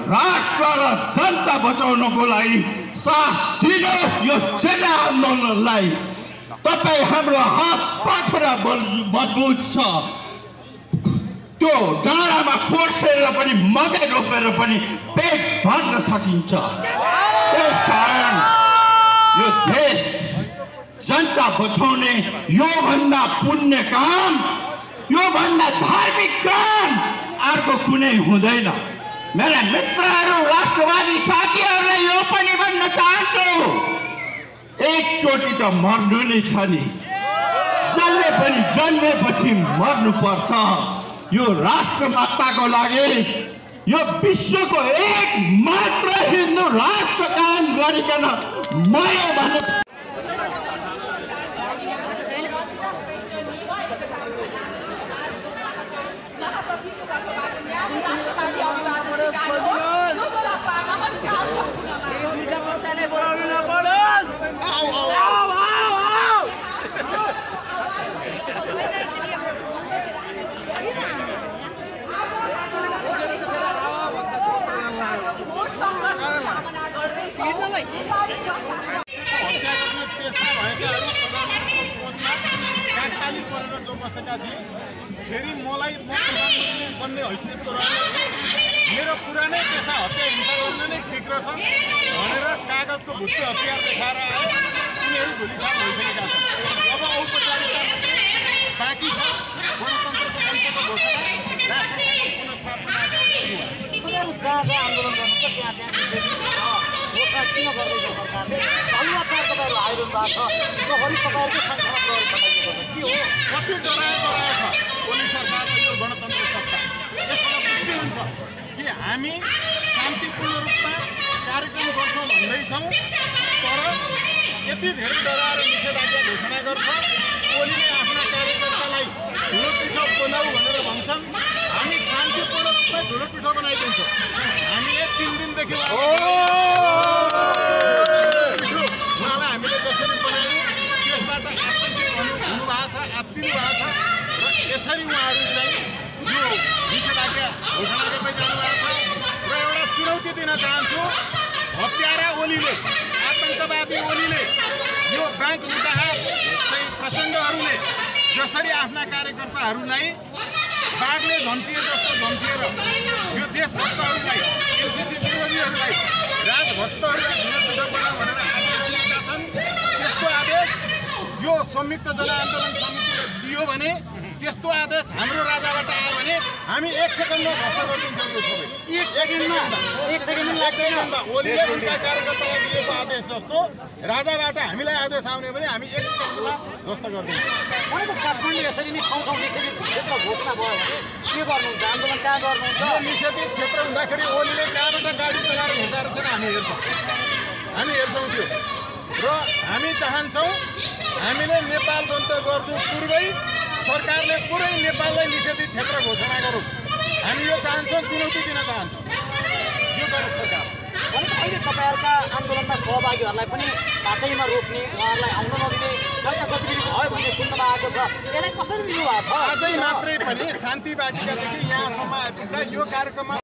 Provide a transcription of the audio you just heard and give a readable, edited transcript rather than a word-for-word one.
राष्ट्र र जनता बचाउनको लागि साथ दिनुहोस् यो सेना आन्दोलनलाई। तपाईँ हाम्रो हात पाखुरा मजबुत छ, त्यो डाँडामा खोसेर पनि मकै रोपेर पनि पेट भर्न सकिन्छ। त्यसकारण यो देश जनता बचाउने योभन्दा पुण्य काम, योभन्दा धार्मिक काम अर्को कुनै हुँदैन। मेरा मित्रहरू, राष्ट्रवादी साथीहरूलाई यो पनि भन्न चाहन्छु, एकचोटि त मर्नु नै छ नि, जसले पनि जन्मेपछि मर्नुपर्छ। यो राष्ट्रमाताको लागि, यो विश्वको एक मात्र हिन्दू राष्ट्र कायम गरिकन मर्यो भने जो बसेका थिए फेरि मलाई म प्रधानमन्त्री बन्ने हैसियतको रहेको मेरो पुरानै पेसा हत्या हिंसा गर्न नै ठिक रहेछ भनेर कागजको भुत्ते हतियार देखाएर आए। उनीहरू धुलिसात भइसकेका छन्। अब औपचारिकता बाँकी छ। गणतन्त्रको गणतन्त्र घोषणा, राष्ट्रको पुनर्स्थापना उनीहरू जहाँ जहाँ आन्दोलन गर्नुहुन्छ त्यहाँ घोषणा किन गर्दैछ सरकारले? धन्यवाद तपाईँहरू आइरहनु भएको छ। नभए तपाईँहरूको सङ्ख्यामा प्रहरी खटाइएको छ के हो? कति डराएको रहेछ ओली सरकार र यो गणतन्त्र सत्ता। यसबाट पुष्टि हुन्छ कि हामी शान्तिपूर्ण रूपमा कार्यक्रम गर्छौँ भन्दैछौँ, तर यति धेरै डराएर निषेधाज्ञा घोषणा गर्छ। ओलीले आफ्ना कार्यकर्तालाई धुलो पिठो बनाऊ भनेर भन्छन्। हामी शान्तिपूर्ण रूपमा धुलो पिठो बनाइदिन्छौँ। हामीले 3 दिनदेखि उहाँलाई हामीले जसरी बनायौँ त्यसबाट आकर्षित हुनुभएको छ, आत्तिनु भएको छ र यसरी उहाँहरू चाहिँ यो निषेधाज्ञा घोषणा गर्दै जानुभएको छ। र एउटा चुनौती दिन चाहन्छु, हत्यारा ओलीले, आतङ्कवादी ओलीले, यो ब्याङ्क लुटाहा चाहिँ प्रचण्डहरूले जसरी आफ्ना कार्यकर्ताहरूलाई बाघले झम्टिए जस्तो झम्टिएर यो देशभक्तहरूलाई, एनसीसी विरोधीहरूलाई, राजभक्तहरूलाई धुलो बनाऊ भनेर आदेश दिएका छन्। त्यस्तो आदेश यो संयुक्त जनआन्दोलन समितिले दियो भने, त्यस्तो आदेश हाम्रो राजाबाट आयो भने हामी 1 सेकेन्डमा ध्वस्त गरिदिन्छौँ। यो सबै 1 सेकेन्डमा लाग्दैन। ओलीले उनका कार्यकर्तालाई दिएको आदेश आदेश जस्तो राजाबाट हामीलाई आदेश आउने भने हामी एक सेकेन्डमा ध्वस्त गरिदिन्छौँ। भनेको काठमाडौँ यसरी नै ठाउँ ठाउँ निषेधित क्षेत्र घोषणा भयो भने के गर्नुहुन्छ? आन्दोलन कहाँ गर्नुहुन्छ? यो निषेधित क्षेत्र हुँदाखेरि ओलीले कहाँबाट गाडी चलाएर हिँड्दा रहेछन् हामी हेर्छौँ त्यो। र हामी चाहन्छौँ हामीले नेपाल बन्द गर्नु पूर्वै सरकारले पुरै नेपाललाई निषेधित क्षेत्र घोषणा गरौँ। हामी यो चाहन्छौँ, चुनौती दिन चाहन्छौँ, यो गरोस् सरकार। भनेको अहिले तपाईँहरूका आन्दोलनमा सहभागीहरूलाई पनि बाटैमा रोक्ने, उहाँहरूलाई आउन नदिने खालका गतिविधि भयो भन्ने सुन्नमा आएको छ। यसलाई कसरी लिनुभएको छ? आजै मात्रै पनि शान्ति वाटिकादेखि यहाँसम्म आइपुग्दा यो कार्यक्रममा